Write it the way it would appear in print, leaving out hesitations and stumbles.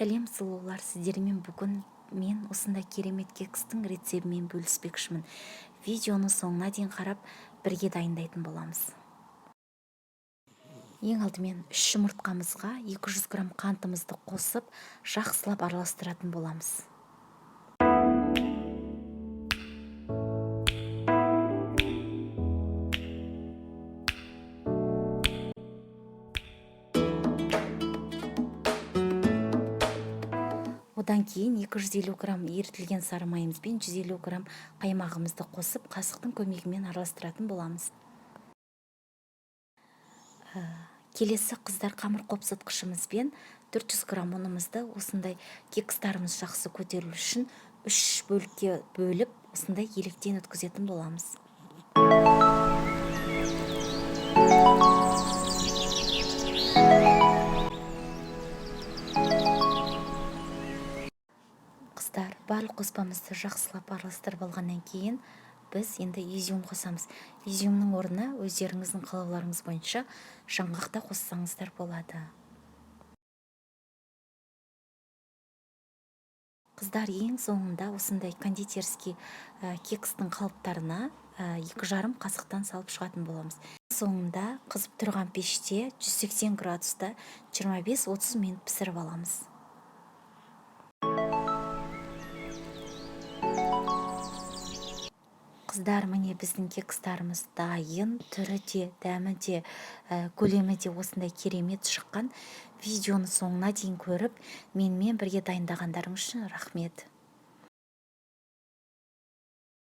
Сәлем сұлулар, сіздермен бүгін мен осындай керемет кекстің рецебімен бөліспекшімін. Видеоны соңына дейін қарап, бірге дайындайтын боламыз. Ең алдымен 3 жұмыртқамызға 200 грамм қантымызды қосып, жақсылап араластыратын боламыз. Одан кейін 250 грамм ерітілген сары майымыз бен 150 грамм қаймағымызды қосып, қасықтың көмегімен араластыратын боламыз. Келесі қыздар, қамыр қопсытқышымызбен 400 грамм ұнымызды осындай кекстарымыз жақсы көтерілу үшін 3 бөлікке бөліп, осындай електен өткізетін боламыз. Қыздар, барлық қоспамызды жақсылап араластырып алғаннан кейін біз енді изюм қосамыз. Изюмнің орнына өздеріңіздің қалауларыңыз бойынша жаңғақта қоссаңыздар болады. Қыздар, ең соңында осындай кондитерский кекстің қалыптарына 2,5 қасықтан салып шығатын боламыз. Соңында қызып тұрған пеште 180 градуста 25-30 минут пісіріп аламыз. Қыздар, міне біздің кекстарымыз дайын, түрі де, дәмі де, көлемі де осындай керемет шыққан. Видеоны соңына дейін көріп, менімен бірге дайындағандарың үшін рахмет.